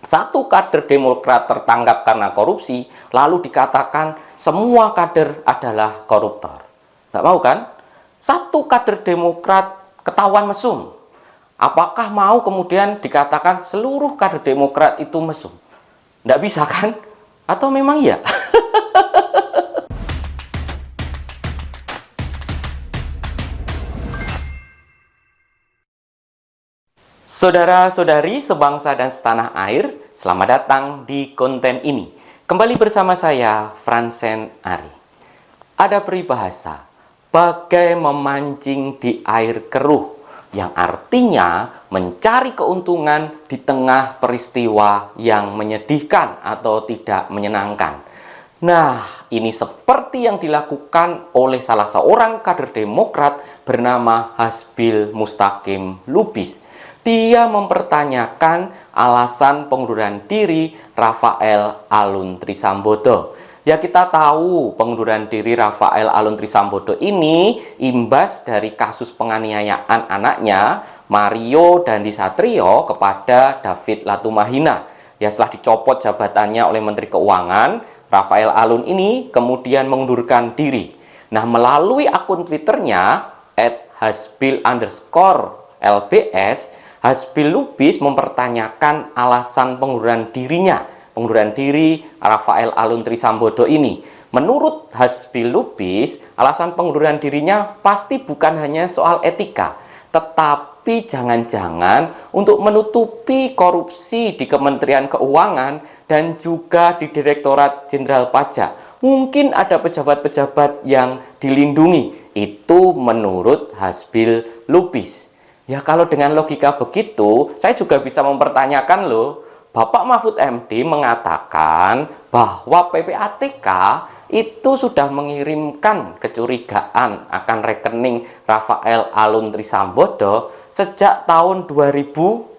satu kader Demokrat tertangkap karena korupsi, lalu dikatakan semua kader adalah koruptor. Nggak mau kan? Satu kader Demokrat ketahuan mesum. Apakah mau kemudian dikatakan seluruh kader Demokrat itu mesum? Nggak bisa kan? Atau memang iya? Saudara-saudari sebangsa dan setanah air, selamat datang di konten ini. Kembali bersama saya, Fransen Ari. Ada peribahasa, bagai memancing di air keruh, yang artinya mencari keuntungan di tengah peristiwa yang menyedihkan atau tidak menyenangkan. Nah, ini seperti yang dilakukan oleh salah seorang kader Demokrat bernama Hasbil Mustaqim Lubis. Dia mempertanyakan alasan pengunduran diri Rafael Alun Trisambodo. Ya, kita tahu pengunduran diri Rafael Alun Trisambodo ini imbas dari kasus penganiayaan anaknya Mario Dandi Satrio kepada David Latumahina. Ya, setelah dicopot jabatannya oleh Menteri Keuangan, Rafael Alun ini kemudian mengundurkan diri. Nah, melalui akun Twitternya @hasbil_lbs, Hasbil Lubis mempertanyakan alasan pengunduran diri Rafael Alun Trisambodo ini. Menurut Hasbil Lubis, alasan pengunduran dirinya pasti bukan hanya soal etika, tetapi jangan-jangan untuk menutupi korupsi di Kementerian Keuangan dan juga di Direktorat Jenderal Pajak. Mungkin ada pejabat-pejabat yang dilindungi. Itu menurut Hasbil Lubis. Ya, kalau dengan logika begitu, saya juga bisa mempertanyakan loh, Bapak Mahfud MD mengatakan bahwa PPATK itu sudah mengirimkan kecurigaan akan rekening Rafael Alun Trisambodo sejak tahun 2012.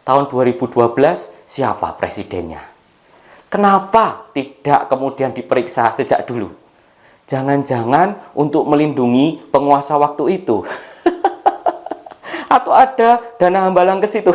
Tahun 2012 siapa presidennya? Kenapa tidak kemudian diperiksa sejak dulu? Jangan-jangan untuk melindungi penguasa waktu itu. Atau ada dana hambalang ke situ.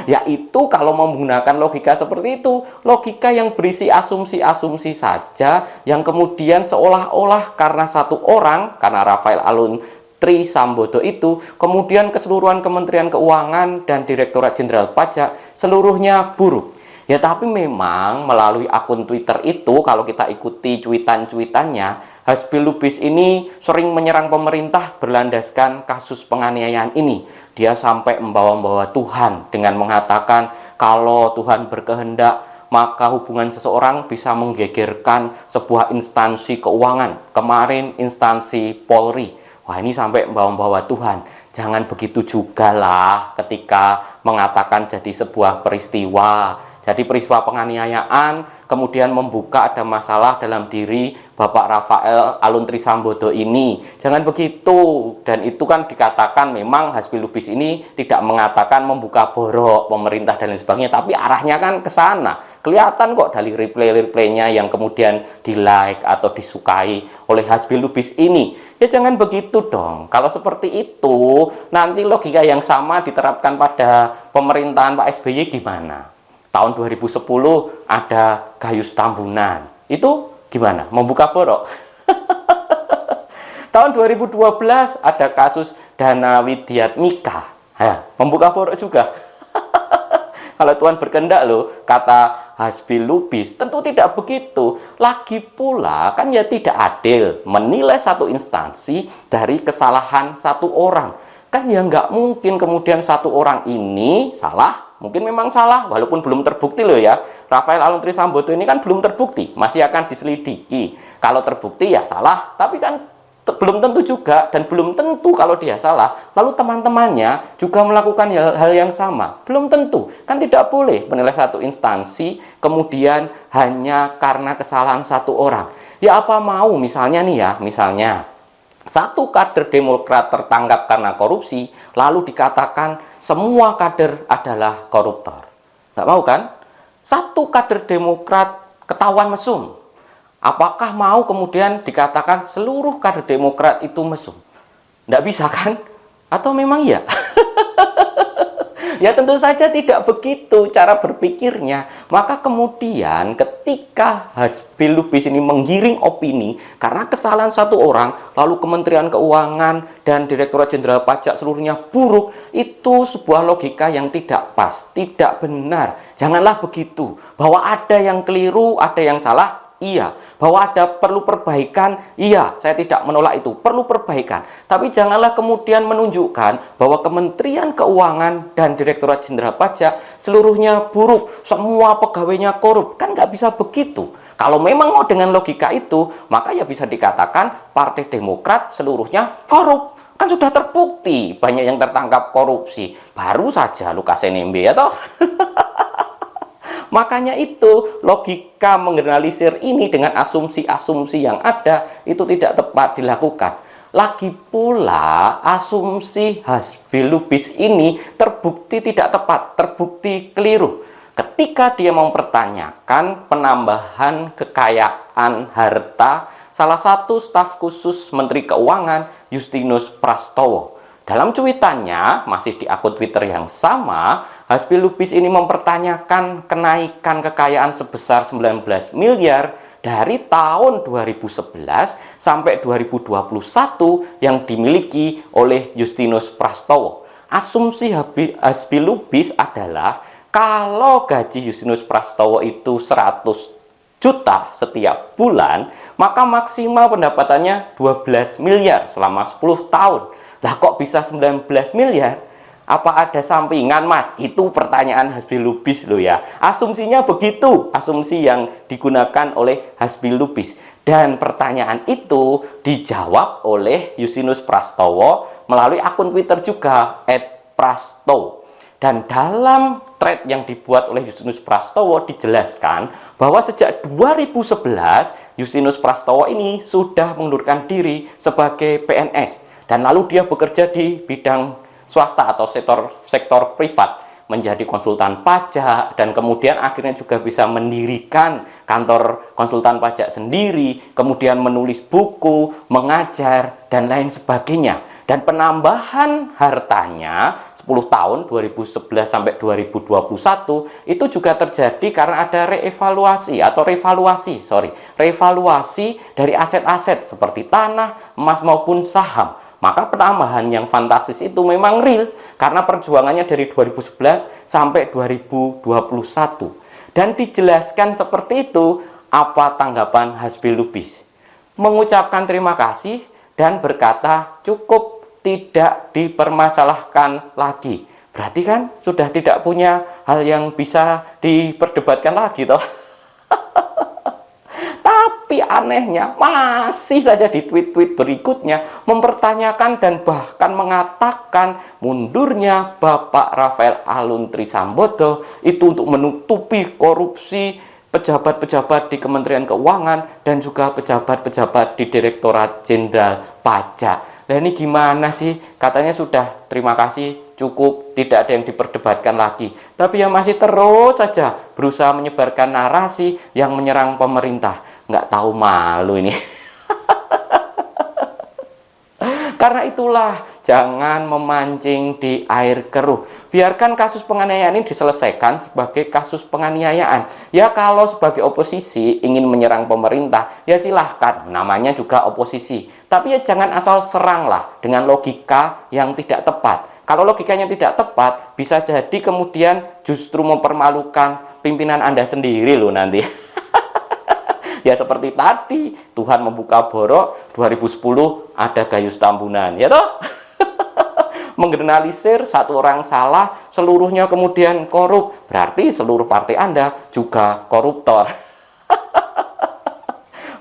Yaitu kalau menggunakan logika seperti itu, logika yang berisi asumsi-asumsi saja, yang kemudian seolah-olah karena satu orang, karena Rafael Alun Trisambodo itu, kemudian keseluruhan Kementerian Keuangan dan Direktorat Jenderal Pajak seluruhnya buruk. Ya, tapi memang melalui akun Twitter itu, kalau kita ikuti cuitan-cuitannya, Hasbil Lubis ini sering menyerang pemerintah berlandaskan kasus penganiayaan ini. Dia sampai membawa-bawa Tuhan dengan mengatakan kalau Tuhan berkehendak, maka hubungan seseorang bisa menggegerkan sebuah instansi keuangan. Kemarin instansi Polri. Wah, ini sampai membawa-bawa Tuhan. Jangan begitu juga lah ketika mengatakan jadi sebuah peristiwa. Jadi peristiwa penganiayaan kemudian membuka ada masalah dalam diri Bapak Rafael Alun Trisambodo ini. Jangan begitu. Dan itu kan dikatakan memang Hasbil Lubis ini tidak mengatakan membuka borok pemerintah dan lain sebagainya, tapi arahnya kan ke sana. Kelihatan kok dari replay-replaynya yang kemudian di-like atau disukai oleh Hasbil Lubis ini. Ya, jangan begitu dong. Kalau seperti itu, nanti logika yang sama diterapkan pada pemerintahan Pak SBY gimana? Tahun 2010 ada Gayus Tambunan. Itu gimana? Membuka borok. Tahun 2012 ada kasus Dana Widiatmika. Ya, membuka borok juga. Kalau Tuhan berkehendak loh, kata Hasbil Lubis, tentu tidak begitu. Lagi pula kan ya tidak adil menilai satu instansi dari kesalahan satu orang. Kan ya nggak mungkin kemudian satu orang ini salah. Mungkin memang salah, walaupun belum terbukti loh ya. Rafael Alun Trisambodo ini kan belum terbukti, masih akan diselidiki. Kalau terbukti ya salah, tapi kan belum tentu juga, dan belum tentu kalau dia salah, lalu teman-temannya juga melakukan hal yang sama. Belum tentu, kan tidak boleh menilai satu instansi, kemudian hanya karena kesalahan satu orang. Ya apa mau, misalnya nih ya, misalnya, satu kader Demokrat tertangkap karena korupsi, lalu dikatakan semua kader adalah koruptor. Nggak mau kan? Satu kader Demokrat ketahuan mesum. Apakah mau kemudian dikatakan seluruh kader Demokrat itu mesum? Nggak bisa kan? Atau memang iya? Ya tentu saja tidak begitu cara berpikirnya. Maka kemudian ketika Hasbi Lubis ini menggiring opini karena kesalahan satu orang, lalu Kementerian Keuangan dan Direktorat Jenderal Pajak seluruhnya buruk, itu sebuah logika yang tidak pas, tidak benar. Janganlah begitu. Bahwa ada yang keliru, ada yang salah, iya. Bahwa ada perlu perbaikan, iya, saya tidak menolak itu, perlu perbaikan. Tapi janganlah kemudian menunjukkan bahwa Kementerian Keuangan dan Direktorat Jenderal Pajak seluruhnya buruk, semua pegawainya korup. Kan nggak bisa begitu. Kalau memang mau dengan logika itu, maka ya bisa dikatakan Partai Demokrat seluruhnya korup. Kan sudah terbukti banyak yang tertangkap korupsi. Baru saja Lukas NMB ya toh. Makanya itu logika menggeneralisir ini dengan asumsi-asumsi yang ada itu tidak tepat dilakukan. Lagi pula asumsi Hasbi Lubis ini terbukti tidak tepat, terbukti keliru. Ketika dia mempertanyakan penambahan kekayaan harta salah satu staf khusus Menteri Keuangan Justinus Prastowo. Dalam cuitannya, masih di akun Twitter yang sama, Hasbi Lubis ini mempertanyakan kenaikan kekayaan sebesar 19 miliar dari tahun 2011 sampai 2021 yang dimiliki oleh Justinus Prastowo. Asumsi Hasbi Lubis adalah kalau gaji Justinus Prastowo itu 100 juta setiap bulan, maka maksimal pendapatannya 12 miliar selama 10 tahun. Lah kok bisa 19 miliar? Apa ada sampingan, Mas? Itu pertanyaan Hasbi Lubis loh ya. Asumsinya begitu, asumsi yang digunakan oleh Hasbi Lubis. Dan pertanyaan itu dijawab oleh Justinus Prastowo melalui akun Twitter juga @prasto. Dan dalam thread yang dibuat oleh Justinus Prastowo dijelaskan bahwa sejak 2011 Justinus Prastowo ini sudah mengundurkan diri sebagai PNS. Dan lalu dia bekerja di bidang swasta atau sektor privat, menjadi konsultan pajak, dan kemudian akhirnya juga bisa mendirikan kantor konsultan pajak sendiri, kemudian menulis buku, mengajar, dan lain sebagainya. Dan penambahan hartanya 10 tahun 2011 sampai 2021 itu juga terjadi karena ada revaluasi dari aset-aset seperti tanah, emas maupun saham. Maka penambahan yang fantastis itu memang real karena perjuangannya dari 2011 sampai 2021. Dan dijelaskan seperti itu, apa tanggapan Hasbi Lubis? Mengucapkan terima kasih dan berkata cukup, tidak dipermasalahkan lagi. Berarti kan sudah tidak punya hal yang bisa diperdebatkan lagi toh. Tapi anehnya masih saja di tweet-tweet berikutnya mempertanyakan dan bahkan mengatakan mundurnya Bapak Rafael Alun Trisambodo itu untuk menutupi korupsi pejabat-pejabat di Kementerian Keuangan dan juga pejabat-pejabat di Direktorat Jenderal Pajak. Nah ini gimana sih? Katanya sudah terima kasih, cukup, tidak ada yang diperdebatkan lagi. Tapi ya masih terus saja berusaha menyebarkan narasi yang menyerang pemerintah. Nggak tahu malu ini. Karena itulah, jangan memancing di air keruh. Biarkan kasus penganiayaan ini diselesaikan sebagai kasus penganiayaan. Ya kalau sebagai oposisi ingin menyerang pemerintah, ya silahkan, namanya juga oposisi. Tapi ya jangan asal seranglah dengan logika yang tidak tepat. Kalau logikanya tidak tepat, bisa jadi kemudian justru mempermalukan pimpinan Anda sendiri loh nanti. Ya seperti tadi, Tuhan membuka borok, 2010 ada Gayus Tambunan, ya toh? Menggeneralisir satu orang salah, seluruhnya kemudian korup, berarti seluruh partai Anda juga koruptor.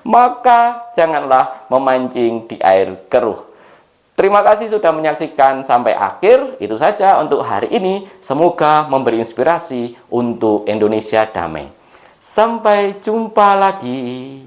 Maka janganlah memancing di air keruh. Terima kasih sudah menyaksikan sampai akhir. Itu saja untuk hari ini. Semoga memberi inspirasi untuk Indonesia damai. Sampai jumpa lagi.